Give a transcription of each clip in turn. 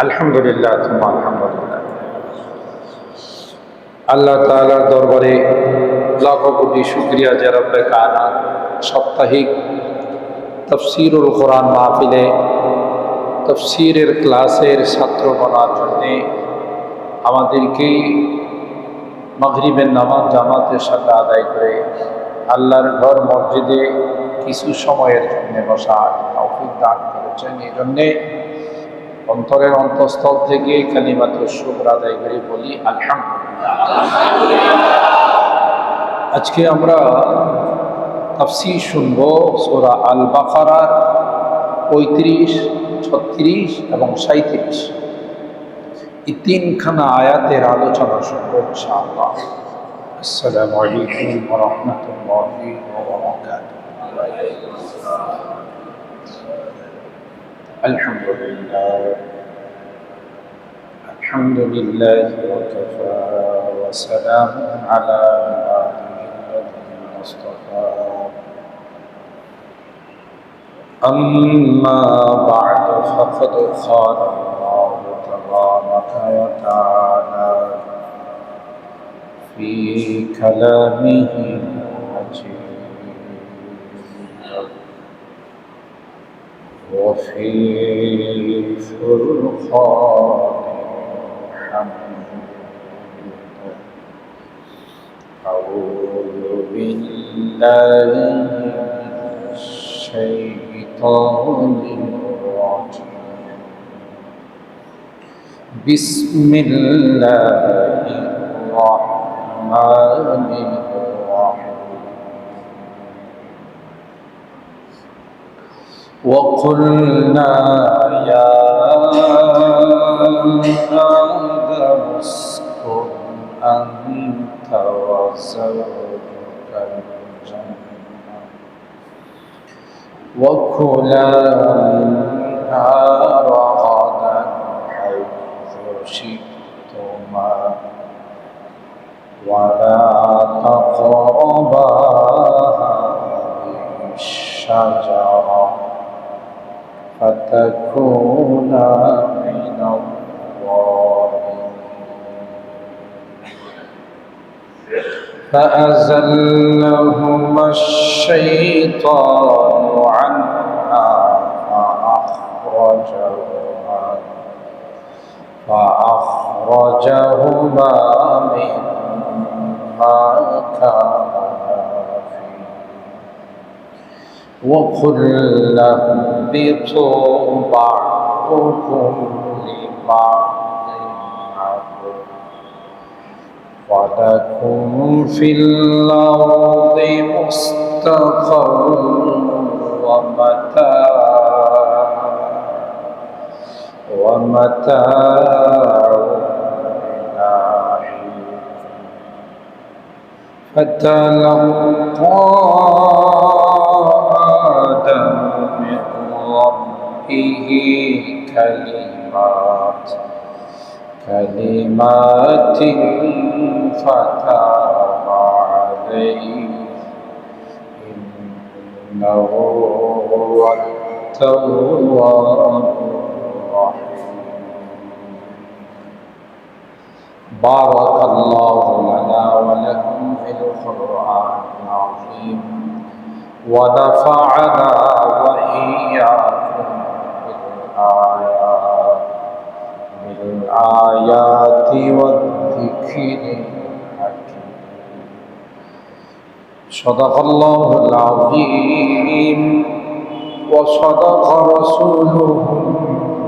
আলহামদুলিল্লাহ তুম্মা আলহামদুলিল্লাহ। আল্লাহ তাআলার দরবারে লাখো কোটি শুকরিয়া যে রব্বে কায়নাত সাপ্তাহিক তাফসীরুল কোরআন মাহফিলে তাফসীরের ক্লাসের ছাত্র বনার জন্যে আমাদেরকে মাগরিবের নামাজ জামাতের সাথে আদায় করে আল্লাহর ঘর মসজিদে কিছু সময়ের জন্য বসার তৌফিক দান করেছেন। এই জন্যে অন্তরের অন্তঃস্থল থেকে কালিমাতুশ শুকর আদায় করে বলি আলহামদুলিল্লাহ। আজকে আমরা তাফসীর শুনব সূরা আল বাকারার 35, 36 এবং 37 এই তিনখানা আয়াতের আলোচনা শুনব ইনশাআল্লাহ। আসসালামু আলাইকুম ওয়া রাহমাতুল্লাহি ওয়া বারাকাতুহু। আলহামদুলিল্লাহ আলহামদুলিল্লাহি ওয়া কাফা ওয়া সালামুন আলা ইবাদিহিল্লাযীনা ইসতাফা। أما بعد فقد قال الله تبارك وتعالى في كلامه المجيد وفي فرقان حميد. أعوذ بالله الشيطان الرجيم. بسم الله الرحمن الرحيم. وقلنا يا آدم اسكن أنت وزوجك الجنة وكلا منها رغدا حيث شئتما ولا تقربا هذه الشجرة فتكونا من الظالمين. فأزلهما الشيطان عنها فأخرجهما مما كانا فيه وقلنا اهبطوا بعضكم لبعض عدو ولكم في الأرض مستقر ومتاع إلى حين. فتلقى آدم من ربه كلمات فتاب عليه إنه هو التواب الرحيم. بارك الله لنا ولكم في القرآن العظيم ونفعنا وإياكم بالآيات والذكر الحكيم. صدق الله العظيم وصدق رسوله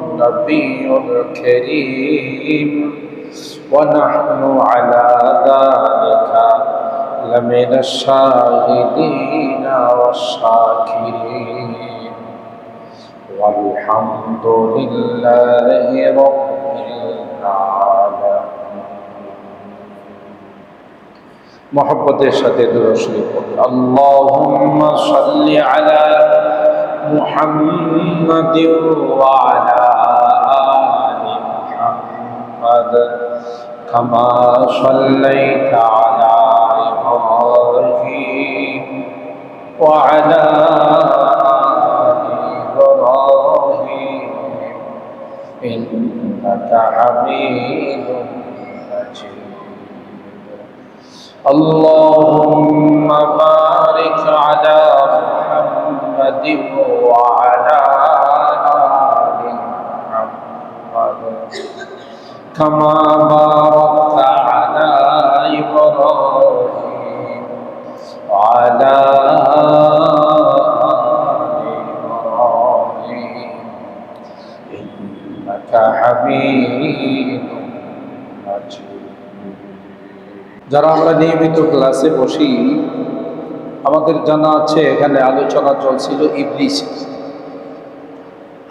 النبي الكريم ونحن على ذلك لمن الشاهدين والشاكرين والحمد لله رب العالمين. محبت সাথে দুরূদ শরীফ পড়ি। আল্লাহুম্মা সাল্লি আলা মুহাম্মাদিন ওয়া আলা আলি মুহাম্মাদ কামা সাল্লাইতা আলা ইব্রাহিম ওয়া আলা আলি ইব্রাহিম إنك حميد مجيد اللهم بارك على محمد وعلى آل محمد كما باركت على إبراهيم وعلى آل إبراهيم إنك حميد مجيد যারা আমরা নিয়মিত ক্লাসে বসি আমাদের জানা আছে এখানে আলোচনা চলছিল ইবলিস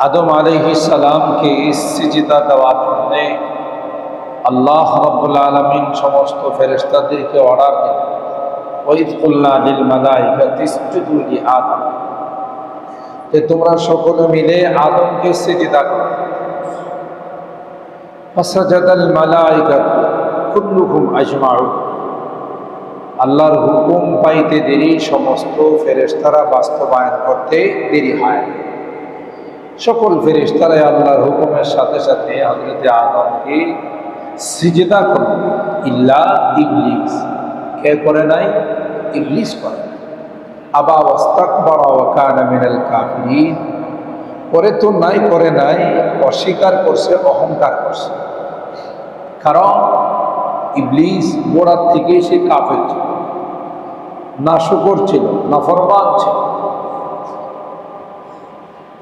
আদম আলাইহিস সালামকে সিজদা দেওয়ার জন্য আল্লাহ রাব্বুল আলামিন সমস্ত ফেরেশতাদেরকে অর্ডার দেন ওয়াইদ কুল্লা লিল মালাইকাতি ইসজুদু লি আদম যে তোমরা সকলে মিলে আদমকে সিজদা করো ফাসাজাদাল মালাইকাতু কুল্লুহুম আজমাউন আল্লাহর হুকুম পাইতে দেরি সমস্ত ফেরেশতারা বাস্তবায়ন করতে দেরি হয় সকল ফেরেশতারা আল্লাহর হুকুমের সাথে সাথে হযরত আদমকে সিজদা করে ইল্লা ইবলিস কে করে নাই ইবলিস করে আবা ওয়াস্তাকবারা ওয়া কানা মিনাল কাফিরিন করে তো নাই করে নাই অস্বীকার করছে অহংকার করছে কারণ ইবলিস গোড়ার থেকে সে কাফের ছিল নাশুকর ছিল নাফরমান ছিল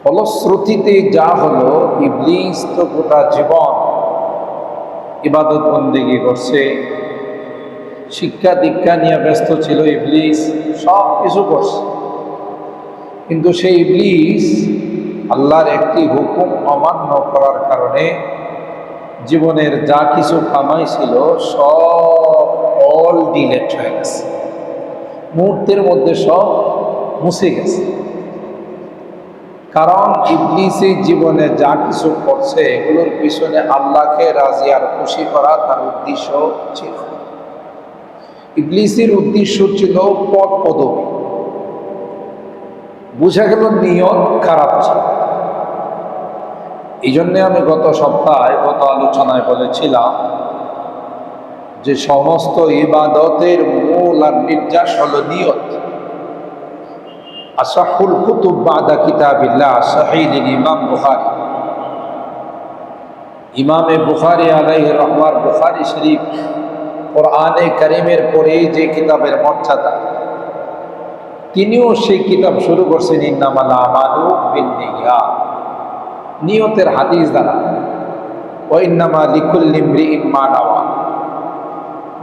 ফলশ্রুতিতে যা হলো ইবলিস তো গোটা জীবন ইবাদত বন্দেগী করছে শিক্ষা দীক্ষা নিয়ে ব্যস্ত ছিল ইবলিস সব কিছু করছে কিন্তু সেই ইবলিস আল্লাহর একটি হুকুম অমান্য করার কারণে জীবনের যা কিছু কামাই ছিল সব অল ডিলেট হয়ে গেছে মুহূর্তের মধ্যে সব মুছে গেছে কারণ ইবলিসের জীবনে যা কিছু করছে এগুলোর পিছনে আল্লাহকে রাজি আর খুশি করা তার উদ্দেশ্য ছিল ইবলিসের উদ্দেশ্য ছিল পদ পদবী বোঝা গেল নিয়ত খারাপ ছিল এই জন্যে আমি গত সপ্তাহে গত আলোচনায় বলেছিলাম যে সমস্ত ইবাদতের মূল আর নির্যাস হলো নিয়ত আসাহুল কুতুব বাদা কিতাবিল্লাহ সহিহ ইমাম বুখারী ইমামে বুখারী আলাইহির রহমার বুখারী শরীফ কোরআনে কারীমের পরে যে কিতাবের মর্যাদা তিনিও সেই কিতাব শুরু করছেন ইন্নামাল আমালু বিন্নিয়াত নিয়তের হাদিস দ্বারা ওয়া ইন্নামা লিকুল্লি ইমরিইন মা নাওয়া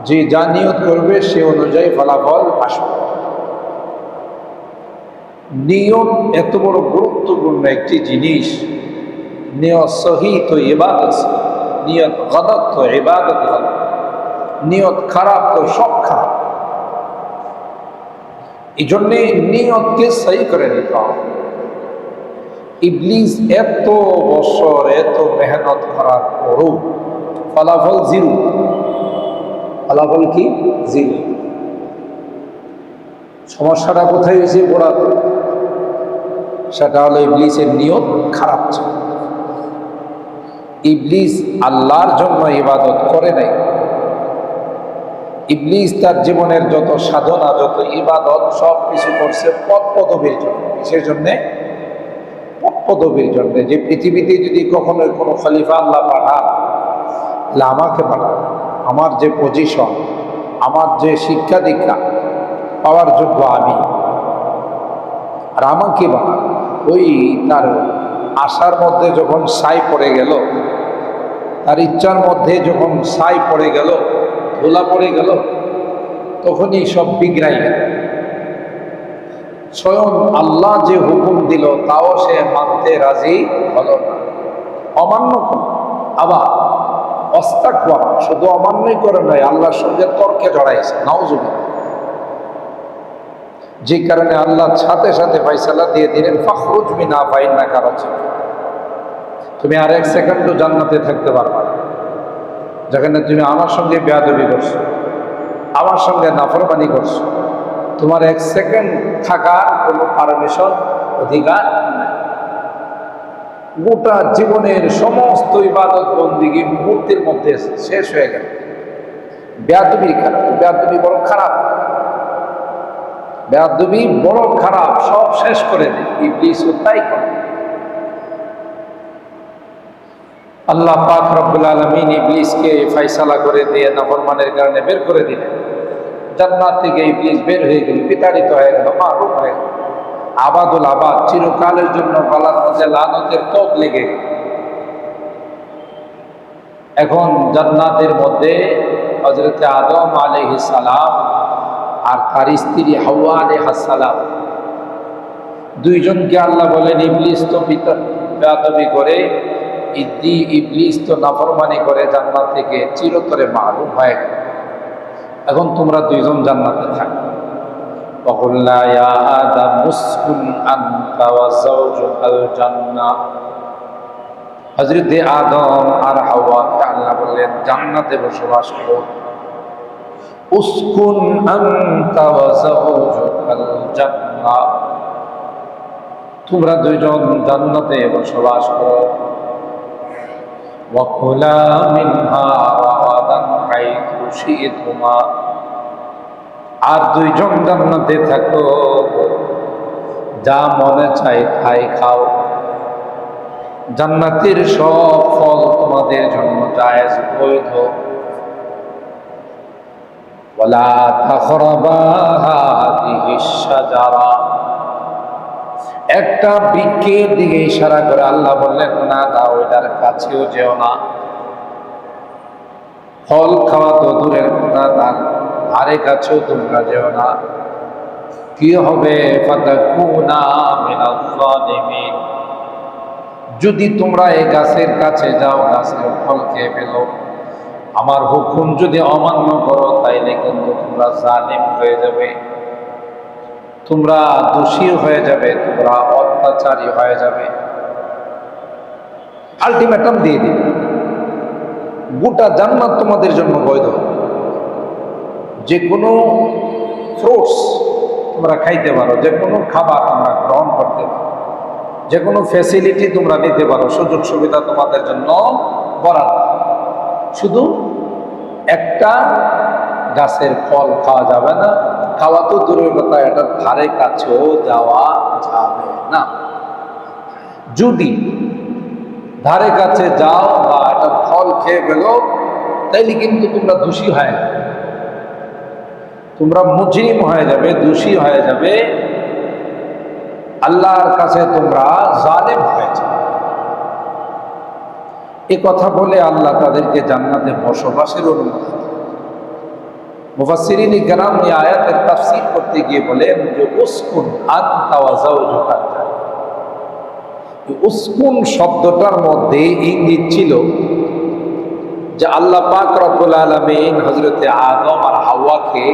যে যা নিয়ত করবে সে অনুযায়ী ফলাফল আসবে নিয়ত এত বড় গুরুত্বপূর্ণ একটি জিনিস নিয়ত সহি তো ইবাদত নিয়ত গলত তো ইবাদত গলত নিয়ত খারাপ তো সব খারাপ এই জন্যে নিয়তকে সহি করে নিতে হবে ইবলিস এত বছর এত মেহনত করার পরও ফলাফল জিরো ফলাফল কি জিরো সমস্যাটা কোথায় হয়েছে গোড়াতে সেটা হলো ইবলিসের নিয়ত খারাপ ছিল ইবলিস আল্লাহর জন্য ইবাদত করে নাই ইবলিস তার জীবনের যত সাধনা যত ইবাদত সব কিছু করছে পদ পদবীর জন্য কিসের জন্যে পদ পদবীর জন্য যে পৃথিবীতে যদি কখনো কোনো খলিফা আল্লাহ পাঠান তাহলে আমাকে পাঠান আমার যে পজিশন আমার যে শিক্ষা দীক্ষা পাওয়ার যোগ্য আমি আর আমাকে বানান ওই তার আশার মধ্যে যখন ছাই পড়ে গেল তার ইচ্ছার মধ্যে যখন ছাই পড়ে গেল ধুলা পড়ে গেল তখনই সব বিগড়াই গেল স্বয়ং আল্লাহ যে হুকুম দিল তাও সে মানতে রাজি হলো না অমান্য করল আবার অস্তাকবার শুধু অমান্যই করে নয় আল্লাহর সঙ্গে তর্কে জড়াইছে নাউজুবিল্লাহ যে কারণে আল্লাহ সাথে সাথে ফয়সালা দিয়ে দিলেন ফখরুজ মিনা ফাইন্নাকা রাজিম তুমি আর এক সেকেন্ডও জান্নাতে থাকতে পারবে না যেখানে তুমি আমার সঙ্গে বেয়াদবি করছো আমার সঙ্গে নাফরমানি করছো তোমার এক সেকেন্ড থাকার কোনো পারমিশন অধিকার নাই গোটা জীবনের সমস্ত ইবাদত বন্দিগি মুহূর্তের মধ্যে শেষ হয়ে গেল। বেয়াদবি খারাপ, বেয়াদবি বড় খারাপ, বেয়াদবি বড় খারাপ, সব শেষ করে দেয়। ইবলিসও তাই করে। আল্লাহ পাক রব্বুল আলামিন ইবলিসকে ফয়সালা করে দিয়ে নাফরমানের কারণে বের করে দিলেন। জান্নাত থেকে ইবলিস বের হয়ে গেল, বিতাড়িত হয়ে গেল, মারুফ হয়ে গেল। আবাদুল আবাদ, চিরকালের জন্য গলার মধ্যে লানতের তোপ লেগে গেল। এখন জান্নাতের মধ্যে হযরত আদম আলাইহিস সালাম আর তার স্ত্রী হাওয়া আলাইহিস সালাম দুইজনকে আল্লাহ বলেন, ইবলিস তো বেয়াদবি করে, ইবলিস তো নাফরমানি করে জান্নাত থেকে চিরতরে মারুফ হয়ে গেল। এখন তোমরা দুইজন জান্নাতে থাকো। وَقُلْنَا يَا آدَمُ اسْكُنْ أَنْتَ وَزَوْجُكَ الْجَنَّةَ। হযরত আদম আর হাওয়াকে আল্লাহ বললেন, জান্নাতে বসবাস করো। উসকুন আনতা ওয়া যাওজুকাল জান্নাহ, তোমরা দুইজন জান্নাতে বসবাস করো। ওয়া কুলা মিনহা রাগাদান হাইথু শি'তুমা, আর দুইজন জান্নাতে থাকো, যা মনে চায় তাই খাও। জান্নাতের সব ফল তোমাদের জন্য জায়েজ, বৈধ। ওয়ালা তাকরাবা হাযিহিশ শাজারা, একটা বৃক্ষের দিকে ইশারা করে আল্লাহ বললেন, না দাও, এটার কাছেও যেও না। ফল খাওয়া তো দূরের কথা, তার ধারে কাছেও তোমরা যেও না। কি হবে? ফাতাকুনা মিনাজ জালিমিন, যদি তোমরা এই গাছের কাছে যাও, গাছের ফল খেয়ে ফেলো, আমার হুকুম যদি অমান্য করো, তাইলে কিন্তু তোমরা জালিম হয়ে যাবে, তোমরা দোষী হয়ে যাবে, তোমরা অত্যাচারী হয়ে যাবে। আলটিমেটাম দিয়ে দিবে, গোটা জান্নাত তোমাদের জন্য বৈধ। যে কোনো ফ্রুটস তোমরা খাইতে পারো, যে কোনো খাবার তোমরা গ্রহণ করতে পারো, যে কোনো ফ্যাসিলিটি তোমরা নিতে পারো, সুযোগ সুবিধা তোমাদের জন্য বরাদ্দ। শুধু একটা গাছের ফল খাওয়া যাবে না, খাওয়া তো দূরের কথা, এটার ধারে কাছেও যাওয়া যাবে না। যদি ধারে কাছে যাও বা একটা ফল খেয়ে ফেলো, তাইলে কিন্তু তোমরা দোষী হয়ে যাবে, তোমরা মুজরিম হয়ে যাবে, দোষী হয়ে যাবে, আল্লাহর কাছে তোমরা জালেম হয়ে যাবে। এ কথা বলে আল্লাহ তাদেরকে জান্নাতে বসবাসের অনুমতি দেন। মুফাসসিরিন ইকরাম এই আয়াতের তাফসীর করতে গিয়ে বলেন যে উসকুন আনতা ওয়া যাওজুকাল জান্নাহ, উসকুন শব্দটার মধ্যে ইঙ্গিত ছিল যে আল্লাহ পাক রব্বুল আলামিন হযরতে আদম আর হাওয়াকে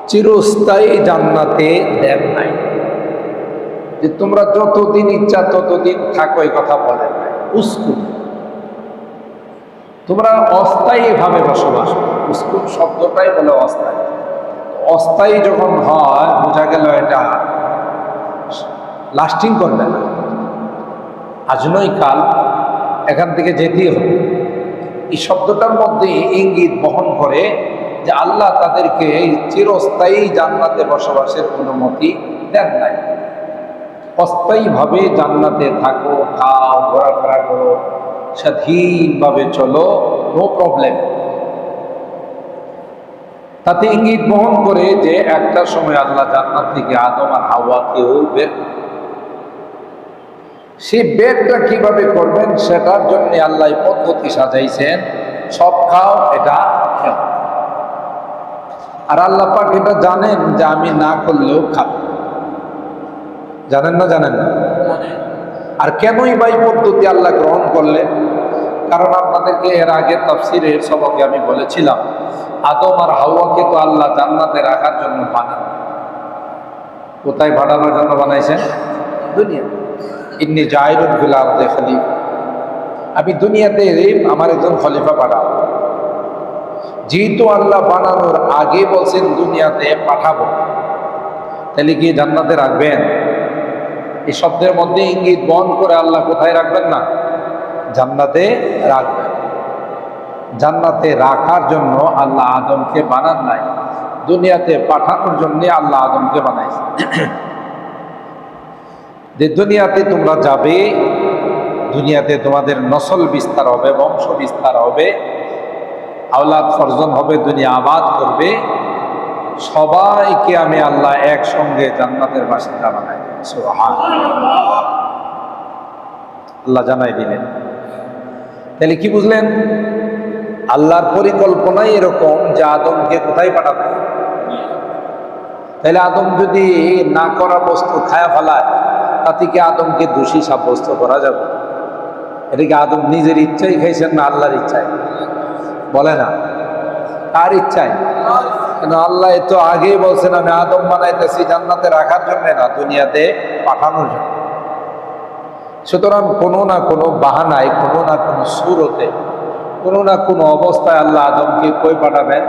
চিরস্থায়ী জান্নাতে দেন নাই, যে তোমরা যতদিন ইচ্ছা ততদিন থাকো, এই কথা বলেন নাই। উসকুন, তোমরা অস্থায়ীভাবে বসবাস করো। উসকুন শব্দটাই বলে অস্থায়ী। অস্থায়ী যখন হয়, বোঝা গেল এটা লাস্টিং করবে না, আজ নয় কাল এখান থেকে যেতেই হবে। এই শব্দটার মধ্যে ইঙ্গিত বহন করে যে আল্লাহ তাদেরকে এই চিরস্থায়ী জান্নাতে বসবাসের অনুমতি দেন নাই। অস্থায়ীভাবে জান্নাতে থাকো, খাও, ঘোরাফেরা করো, স্বাধীনভাবে চলো, নো প্রবলেম। তাতে ইঙ্গিত বহন করে যে একটা সময় আল্লাহ জান্নাত থেকে আদম আর হাওয়াকেও বের, সেই বেরটা কিভাবে করবেন সেটার জন্য আল্লাহ পদ্ধতি সাজাইছেন। সব খাও, এটা খেও। আর আল্লাহ পাক এটা জানেন যে আমি না করলেও খাবো। জানেন না? জানেন না? আর কেনই বা এই পদ্ধতি আল্লাহ গ্রহণ করলেন? কারণ আপনাদেরকে এর আগে তাফসীরের সবকে আমি বলেছিলাম, আদম আর হাওয়াকে তো আল্লাহ জান্নাতে রাখার জন্য বানান। কোথায় বানানোর জন্য বানাইছেন? দুনিয়া। ইন্নী জাইলুন ফিল আরদি খলিফা, আমি দুনিয়াতে আমার একজন খলিফা পাঠাবো। যেহেতু আল্লাহ বানানোর আগে বলছেন দুনিয়াতে পাঠাবো, তাহলে কি জান্নাতে রাখবেন? এই শব্দের মধ্যে ইঙ্গিত বহন করে আল্লাহ কোথায় রাখবেন না? জান্নাতে রাখবেন। জান্নাতে রাখার জন্য আল্লাহ আদমকে বানান নাই, দুনিয়াতে পাঠানোর জন্য আল্লাহ আদমকে বানাইছে। যে দুনিয়াতে তোমরা যাবে, দুনিয়াতে তোমাদের নসল বিস্তার হবে, বংশ বিস্তার হবে, আওলাদ ফরজন হবে, দুনিয়া আবাদ করবে, সবাইকে আমি আল্লাহ একসঙ্গে জান্নাতের বাসিন্দা বানাই। সুবহানাল্লাহ, আল্লাহ জানাই দিলেন। তাহলে কি বুঝলেন? আল্লাহর পরিকল্পনাই এরকম যে আদমকে কোথায় পাঠাবে। তাহলে আদম যদি না করা বস্তু খায়া ফেলায়, তাতে কি আদমকে দোষী সাব্যস্ত করা যাবে? এটা কি আদম নিজের ইচ্ছাই খাইছেন না আল্লাহর ইচ্ছায়? বলে না, কার ইচ্ছায়? কেন আল্লাহ তো আগেই বলছেন আমি আদম বানাইতেছি জান্নাতে রাখার জন্য না, দুনিয়াতে পাঠানোর জন্য। সুতরাং কোনো না কোনো বাহানায়, কোনো না কোনো সুরতে, কোনো না কোনো অবস্থায় আল্লাহ আদমকে কই পাঠাবেন,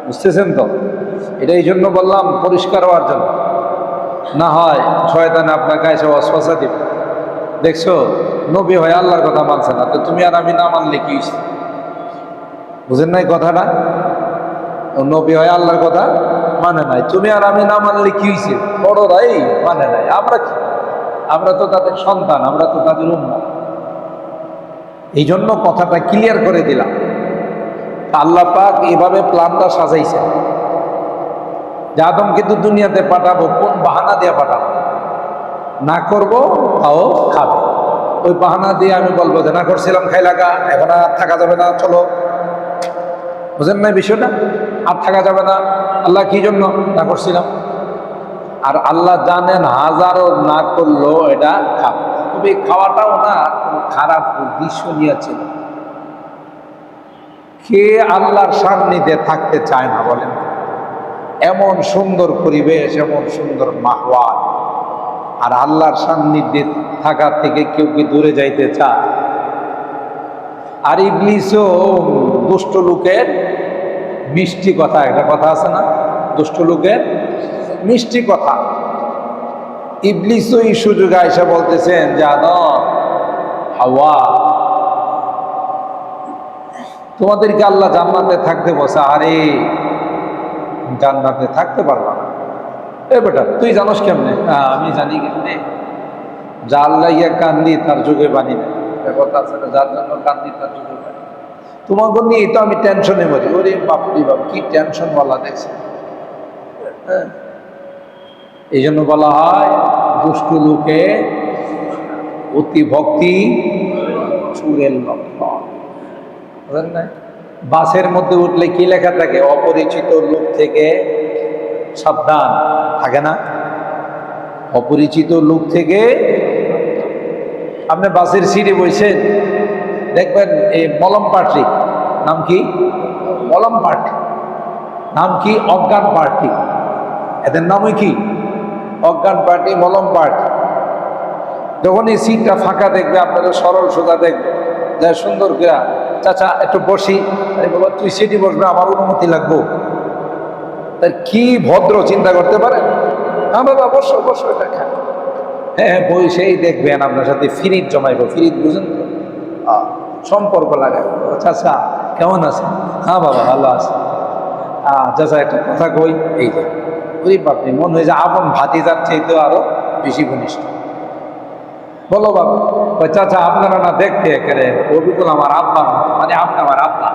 বুঝতেছেন তো? এটা এই জন্য বললাম পরিষ্কার হওয়ার জন্য। না হয় শয়তান আপনাকে এসে ওয়াসওয়াসা দিবে, দেখছো নবী হয়ে আল্লাহর কথা মানছে না, তো তুমি আর আমি না মানলে কি? বুঝেন নাই কথাটা? নবী হয়ে আল্লাহর কথা মানে নাই, তুমি আর আমি না মানলে কি হয়েছে? বড়রাই মানে নাই, আমরা কি? আমরা তো তাদের সন্তান, আমরা তো তাদের উম্মত। এই জন্য কথাটা ক্লিয়ার করে দিলাম। আল্লাহ পাক এভাবে প্ল্যানটা সাজাইছে যে আদম কিন্তু দুনিয়াতে পাঠাবো, কোন বাহানা দিয়ে পাঠাবো? না করব তাও খাবে। ওই বাহানা দিয়ে আমি বলবো যে না করছিলাম, খাই লাগা, এখন আর থাকা যাবে না, চলো। বুঝেন নাই বিষয়টা? আর থাকা যাবে না, আল্লাহ কি জন্য না করছিলাম? আর আল্লাহ জানেন হাজারও না করলো এটা খাবে। তবে এই খাওয়াটাও না কোনো খারাপ উদ্দেশ্য নিয়েছিল। কে আল্লাহর সান্নিধ্যে থাকতে চায় না বলেন? এমন সুন্দর পরিবেশ, এমন সুন্দর মাহওয়াল, আর আল্লাহর সান্নিধ্যে থাকা থেকে কেউ কি দূরে যাইতে চায়? আর ইবলিসও দুষ্ট লোকের মিষ্টি কথা, একটা কথা আছে না, দুষ্ট লোকের মিষ্টি কথা। ইবলিসও এই সুযোগে আয়সা বলতেছেন যে আদম, হাওয়া, তোমাদেরকে আল্লাহ জান্নাতে থাকতে বসে, আরে জান্নাতে থাকতে পারবা না। এ বেটা তুই জানোস কেমনে? আমি জানি কেমনে, যা আল্লাহ ইয়া কান্দি তার যুগে বানি না, কথা আছে না, যার জন্য কান্দি তার যুগে বানি। তোমাকে নিয়ে তো আমি টেনশনে মরি। ওরে বাপরি বাপ, কি টেনশন বলা দেখছে। এই জন্য বলা হয় দুষ্ট লোকে অতি ভক্তি চুরের লক্ষণ। বুঝলেন না? বাসের মধ্যে উঠলে কি লেখা থাকে? অপরিচিত লোক থেকে সাবধান, থাকে না? অপরিচিত লোক থেকে। আপনি বাসের সিটে বসেন, দেখবেন এই মলম পার্টি, নাম কি? মলম পার্টি, নাম কি? অজ্ঞান পার্টি। এদের নামই কি? অজ্ঞান পার্টি, মলম পার্টি। যখন এই সিটটা ফাঁকা দেখবে, আপনারা সরল সোজা দেখবে, যা সুন্দর করে, চাচা একটু বসি। আরে বাবা তুই সিটি বসবে, আমার অনুমতি লাগবো। তার কি ভদ্র চিন্তা করতে পারে? হ্যাঁ বাবা বসো বসো, এটা খান। হ্যাঁ বই সেই দেখবেন আপনার সাথে ফিরিত জমাইব। ফিরিত বুঝেন তো? সম্পর্ক লাগায়। চাচা কেমন আছে? হ্যাঁ বাবা ভালো আছে। চাচা একটা কথা কই, এই যে ওই বাপরে, মনে হয় যে আপন ভাতিজার চাইতে আরো বেশি ঘনিষ্ঠ। বলো বাবা। ওই চাচা আপনারা না দেখতে একেবারে অবিকুল আমার আব্বার মতো, মানে আপনি আমার আব্বা।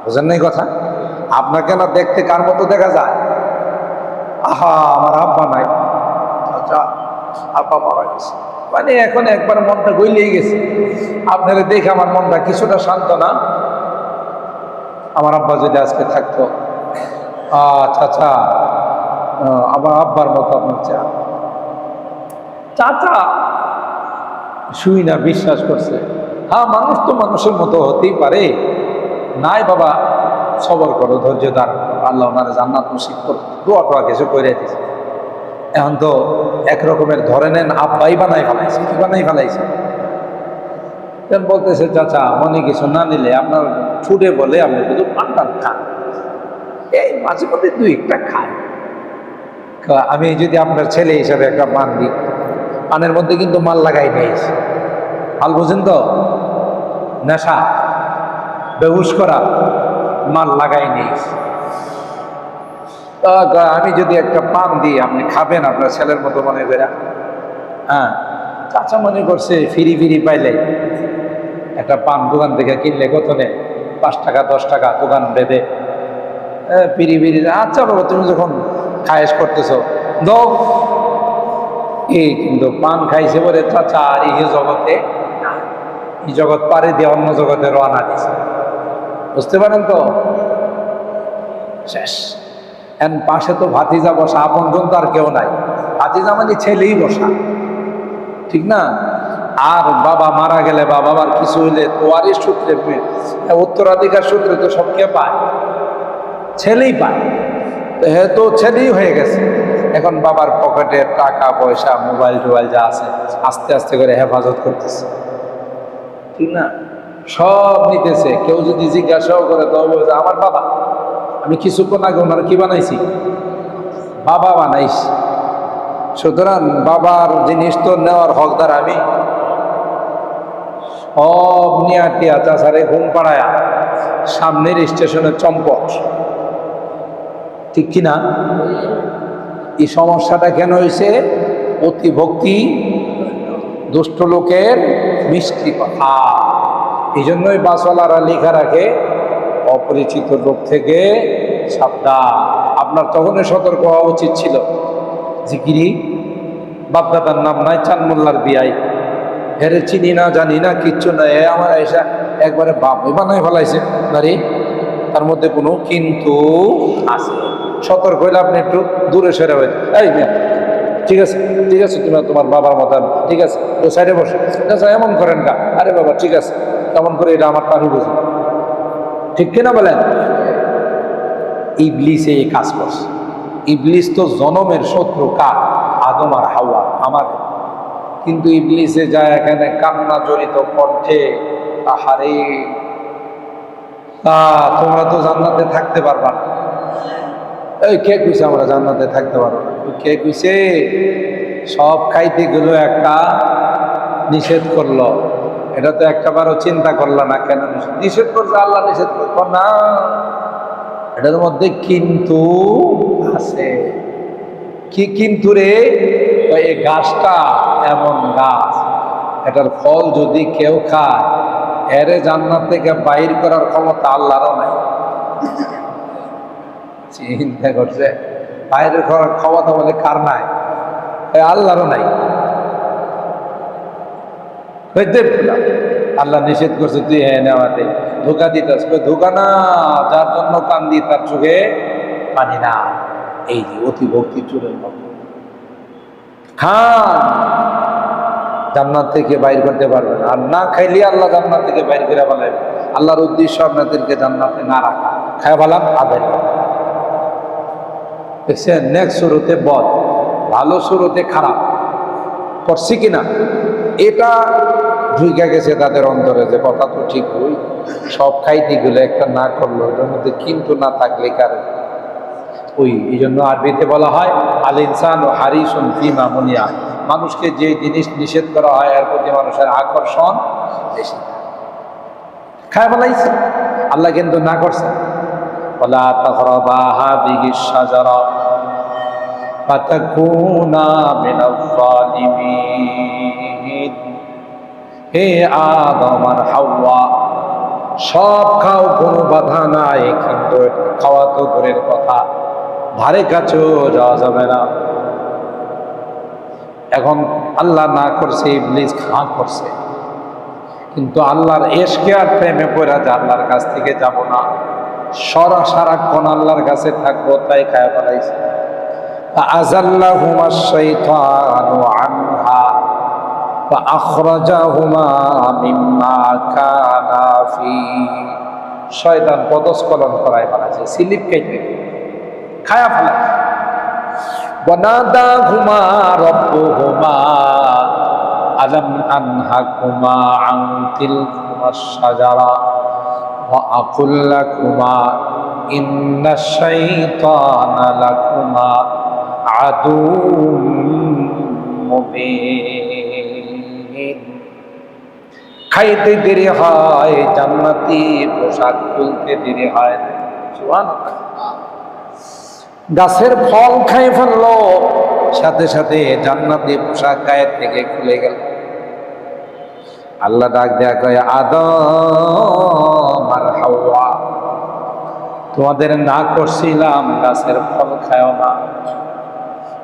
বুঝেন নাই কথা? আপনাকে না দেখতে কার মতো দেখা যায়? আহা আমার আব্বা নাই, চাচা আব্বা মারা গেছে। মানে এখন একবার মনটা গইলেই গেছে। আপনারা দেখে আমার মনটা কিছুটা শান্ত না। আমার আব্বা যদি আজকে থাকতো, চাচা আমার আব্বার মতো আপনার চাচা শুই না বিশ্বাস করছে। হ্যাঁ মানুষ তো মানুষের মতো হতেই পারে। নাই বাবা সবর করো, ধৈর্য ধারণ করো, আল্লাহ ওনারা জান্নাত নসিব করো, দোয়া টোয়া কিছু করে দিয়েছে। এখন তো একরকমের ধরে নেন আব্বাই বানাই ফেলাইছে। কি বানাই ফেলাইছে? বলতেছে চাচা মনে কিছু না নিলে আপনার ছুটে বলে আপনি শুধু পান্তান খান, এই মাঝে মধ্যে দুই একটা খায়, তো আমি যদি আপনার ছেলে হিসাবে একটা পান দিই, পানের মধ্যে কিন্তু মাল লাগাই নেই, হাল বুঝেন তো, নেশা বেহুশ করা মাল লাগাই নেই। আমি যদি একটা পান দিই, আপনি খাবেন আপনার ছেলের মতো মনে করে? হ্যাঁ, চাচা মনে করছে ফিরি ফিরি পাইলে একটা পান দোকান থেকে কিনলে কত নেয়, 5 টাকা 10 টাকা দোকান বেঁধে পিড়ি পিড়ি। আচ্ছা বাবা, তুমি যখন খায়েশ করতেছ দাও। এই কিন্তু পান খাইছে বলে চাচা আর এই জগতে, এই জগৎ পারে দিয়ে অন্য জগতে রওনা দিছে, বুঝতে পারেন তো? শেষ। এন পাশে তো ভাতিজা বসা, আপনজন তো আর কেউ নাই, ভাতিজা মানে ছেলেই বসা, ঠিক না? আর বাবা মারা গেলে বা বাবার কিছু হইলে ওয়ারিশ সূত্রে, উত্তরাধিকার সূত্রে তো সব কে পায়? ছেলেই পায়। হ্যাঁ, তো ছেলেই হয়ে গেছে। এখন বাবার পকেটে টাকা পয়সা মোবাইল টোবাইল যা আছে আস্তে আস্তে করে হেফাজত করতেছে, ঠিক না? সব নিতেছে। কেউ যদি জিজ্ঞাসাও করে তো বলছে আমার বাবা, আমি কিছুক্ষণ আগে ওনার কি বানাইছি? বাবা বানাইছি। সুতরাং বাবার জিনিস তো নেওয়ার হকদার আমি। সব নিয়া টিয়া চাষারে ঘুম পাড়ায়া সামনের স্টেশনে চম্পট, ঠিক কিনা? এই সমস্যাটা কেন হয়েছে? অতি ভক্তি, দুষ্ট লোকের মিষ্টি কথা। এই জন্যই বাসওয়ালারা লেখা রাখে অপরিচিত লোক থেকে সাবধান। আপনার তখনই সতর্ক হওয়া উচিত ছিল। জিকিরি বাপদাদার নাম নাই, চান মোল্লার বিয়াই, হেরে চিনি না জানি না কিচ্ছু না, এ আমার এসা একবারে বাপই বানাই ফেলাইছে নারী, তার মধ্যে কোনো কিন্তু আছে। সতর্ক হইলে আপনি একটু দূরে সরে হয়ে, এই মেয়ে ঠিক আছে ঠিক আছে, তুমি তোমার বাবার মতো, ঠিক আছে তো সাইডে বসে, এমন করেন না, আরে বাবা ঠিক আছে, এমন করে এটা আমার পানি বুঝি, ঠিক কিনা বলেন? ইবলিস এই কাজ করছে। ইবলিস তো জনমের শত্রু কার? আদম আর হাওয়া, আমার। কিন্তু ইবলিসে যায় এখানে কান্না জড়িত কণ্ঠে, আহারে তোমরা তো জান্নাতে থাকতে পারবা না। এই কে কইছে আমরা জান্নাতে থাকতে পারবো না? কে কইছে? সব খাইতে গেল একটা নিষেধ করলো, এটা তো একটাবারও চিন্তা করলো না কেন নিষেধ করছে? আল্লাহ নিষেধ করবো না, এটার মধ্যে কিন্তু আছে। কি কিন্তু রে? এই গাছটা এমন গাছ, এটার ফল যদি কেউ খায়, এরে জান্নাত থেকে বাইর করার ক্ষমতা আল্লাহরও নাই। চিন্তা করছে, বাইরের করার ক্ষমতা বলে কার নাই? আল্লাহরও নাই। আল্লাহ নিষেধ করছে তুই হ্যাঁ নেওয়াতে ধোকা দিতাস। ধোকা না, যার জন্য কান্দি তার চোখে পানি না। এই যে অতি ভক্তি চুলের মতো খান, জান্নাত থেকে বাইর করতে পারবেন। আর না খাইলে আল্লাহ জান্নাত থেকে বাইর করে ফেলাইবে। আল্লাহর উদ্দেশ্য আপনাদেরকে জান্নাতে না রাখা, খায় ফেলাম আদায় করা। দেখছেন, নেক্সট শুরুতে বদ, ভালো শুরুতে খারাপ করছি কিনা, এটা ঢুকে গেছে তাদের অন্তরে যে কথা তো ঠিক হই, সব খাইতে গেলে একটা না করলো, এটার মধ্যে কিন্তু না থাকলে কারণ ওই। এই জন্য আরবিতে বলা হয় আল ইনসান ও হারিসুন ফিমা মুনিয়া, মানুষকে যে জিনিস নিষেধ করা হয় এর প্রতি মানুষের আকর্ষণ বেশি। খায় ফেলাইছে, আল্লাহ কিন্তু না করছে। ওয়ালা তাকরাবা হাযিহিশ শাজারা ফাতাকুনা মিনাজ জালিমিন। হে আদম আর হাওয়া, সব খাও, কোনো বাধা নাই, কিন্তু খাওয়া তো দূরের কথা, ধারে কাছেও যাওয়া যাবে না। এখন আল্লাহ না করছে, ইবলিস খা করছে, কিন্তু আল্লাহর এশকে আর প্রেমে পড়া যে আল্লাহর কাছ থেকে যাব না, সারাক্ষণ আল্লাহর কাছে থাকবো, তাই খায়া ফেলাইছে। আযাল্লাহুমা শাইতানু আনহা ফাআখরাজাহুমা মিম্মা কানা ফি। শয়তান পদস্খলন করায় ফেলাছে, স্লিপ কেটে খায়া ফেলাছে। ওয়ানাদাহুমা রাব্বুহুমা আলাম আনহাকুমা আন তিলকুমাশ শাজারা ওয়া আকুল লাকুমা ইন্নাশ শাইতানা লাকুমা আদুউম মুবিন। খাইতে দেরি হয়, জান্নাতি পোশাক খুলতে দেরি হয়। সুবহানাল্লাহ। গাছের ফল খাই ফেললো, সাথে সাথে জান্নাতি পোশাক গায়ের থেকে খুলে গেল। আল্লাহ ডাক দেয়া কয়, আদম আর হাওয়া, তোমাদের না করছিলাম গাছের ফল খায়ও না,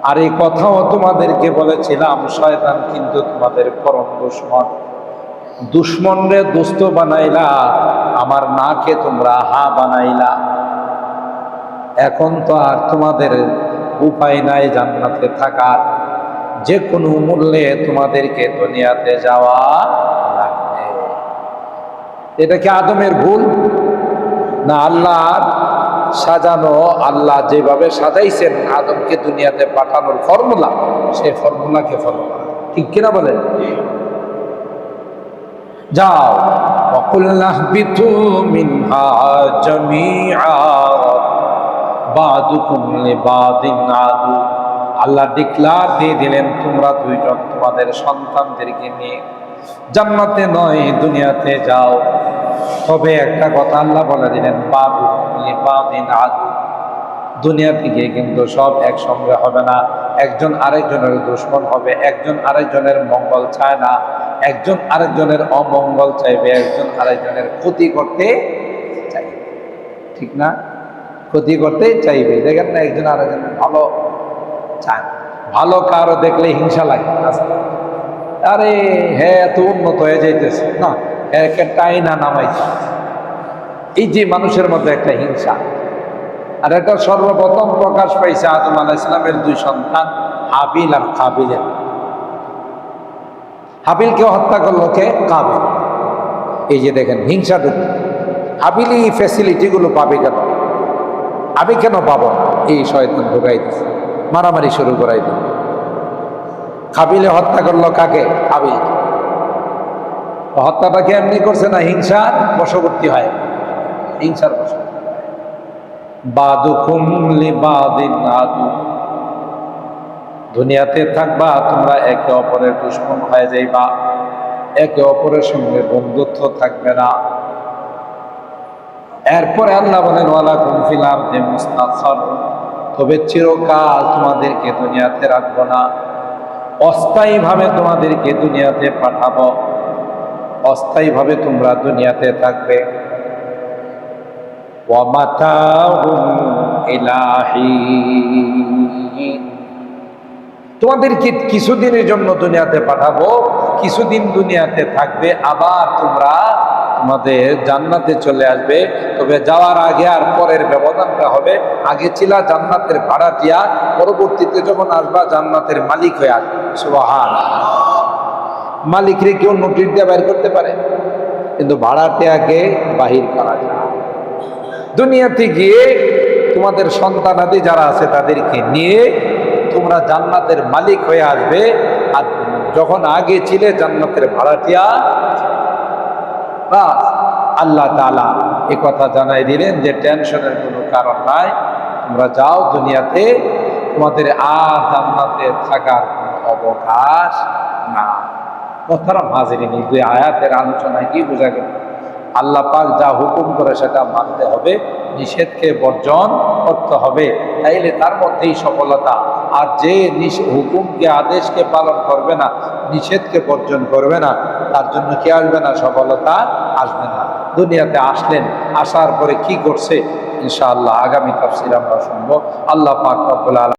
আর এই কথাও তোমাদেরকে বলেছিলাম, শয়তান কিন্তু তোমাদের পরম দুশমন। দুশমন রে দোস্ত বানাইলা, আমার নাকে তোমরা হা বানাইলা। এখন তো আর তোমাদের উপায় নাই জান্নাতে থাকার, যে কোনো মূল্যে তোমাদেরকে দুনিয়াতে যাওয়া লাগবে। এটা কি আদমের ভুল না আল্লাহর সাজানো? আল্লাহ যেভাবে সাজাইছেন আদমকে দুনিয়াতে পাঠানোর ফর্মুলা, সেই ফর্মুলাকে ফলো করা, ঠিক কিনা বলেন? যাও, ওয়াকুলনা বিতু মিনহা জামিআ বাদুকুম লিবাদিন আদু। আল্লাহ ডিক্লার দিয়ে দিলেন, তোমরা দুইজন তোমাদের সন্তানদেরকে নিয়ে জান্নাতে নয় দুনিয়াতে যাও। তবে একটা কথা আল্লাহ বলে দিলেন, বাদুকুম লিবাদিন আদু। দুনিয়া থেকে কিন্তু সব একসঙ্গে হবে না, একজন আরেকজনের দুশমন হবে, একজন আরেকজনের মঙ্গল চায় না, একজন আরেকজনের অমঙ্গল চাইবে, একজন আরেকজনের ক্ষতি করতে চাইবে, ঠিক না? ক্ষতি করতে চাইবে। দেখেন না, একজন আরেকজনের ভালো চায়। ভালো কারো দেখলে হিংসা লাগে, আরে হ্যাঁ এত উন্নত হয়ে যাইতেছে না, একে টাইনা নামাইছে। এই যে মানুষের মধ্যে একটা হিংসা, আর এটা সর্বপ্রথম প্রকাশ পাইছে আদম আলাইহিস সালামের দুই সন্তান হাবিল আর কাবিলের। হাবিলকে হত্যা করলো কে? কাবিল। এই যে দেখেন হিংসা ঢুকে। হাবিল এই ফ্যাসিলিটিগুলো পাবে কেন? আমি কেন পাবো? এই শয়তান ঢুকাই দিচ্ছে, মারামারি শুরু করাই দিল। কাবিলে হত্যা করলো কাকে? হাবিল। হত্যাটাকে এমনি করছে না, হিংসার বশবর্তী হয়, হিংসার বশবর্তী। বাদুকুম লিবাদিন আদু। দুনিয়াতে থাকবা তোমরা একে অপরের দুশমন হয়ে যাইবা, একে অপরের সঙ্গে বন্ধুত্ব থাকবে না। এরপরে আল্লাহ বলেন, ওয়ালাকুম ফিল আরদি মুস্তাকর। তবে চিরকাল তোমাদেরকে দুনিয়াতে রাখবো না, অস্থায়ীভাবে তোমাদেরকে দুনিয়াতে পাঠাবো, অস্থায়ীভাবে তোমরা দুনিয়াতে থাকবে। ওয়া মাতাউন ইলা হিন। তোমাদেরকে কিছুদিনের জন্য দুনিয়াতে পাঠাবো, কিছুদিন দুনিয়াতে থাকবে, আবার তোমরা তোমাদের জান্নাতে চলে আসবে। তবে যাওয়ার আগে আর পরের ব্যবধানটা হবে, আগে ছিলা জান্নাতের ভাড়াটিয়া, পরবর্তীতে যখন আসবা জান্নাতের মালিক হয়ে আসবে। সুবহানাল্লাহ। মালিকরে কেউ নোটিশ দিয়ে বাইর করতে পারে, কিন্তু ভাড়াটিয়াকে বাহির করা যায়। দুনিয়াতে গিয়ে তোমাদের সন্তানাদি যারা আছে তাদেরকে নিয়ে তোমরা জান্নাতের মালিক হয়ে আসবে, আর যখন আগে ছিলে জান্নাতের ভাড়াটিয়া। বাস আল্লাহ তাআলা এ কথা জানাই দিলেন যে টেনশনের কোনো কারণ নাই, তোমরা যাও দুনিয়াতে, তোমাদের আর জান্নাতে থাকার কোনো অবকাশ না। কথাটা হাজিরিন, এই দুই আয়াতের আলোচনায় কি বোঝা গেল? আল্লাহ পাক যা হুকুম করে সেটা মানতে হবে, নিষেধকে বর্জন করতে হবে, তাইলে তার মধ্যেই সফলতা। আর যে হুকুমকে আদেশকে পালন করবে না, নিষেধকে বর্জন করবে না, তার জন্য কি আসবে না? সফলতা আসবে না। দুনিয়াতে আসলেন, আসার পরে কি করছে ইনশাআল্লাহ আগামী তাফসীর আমরা শুনবো। আল্লাহ পাক রব্বুল আলামিন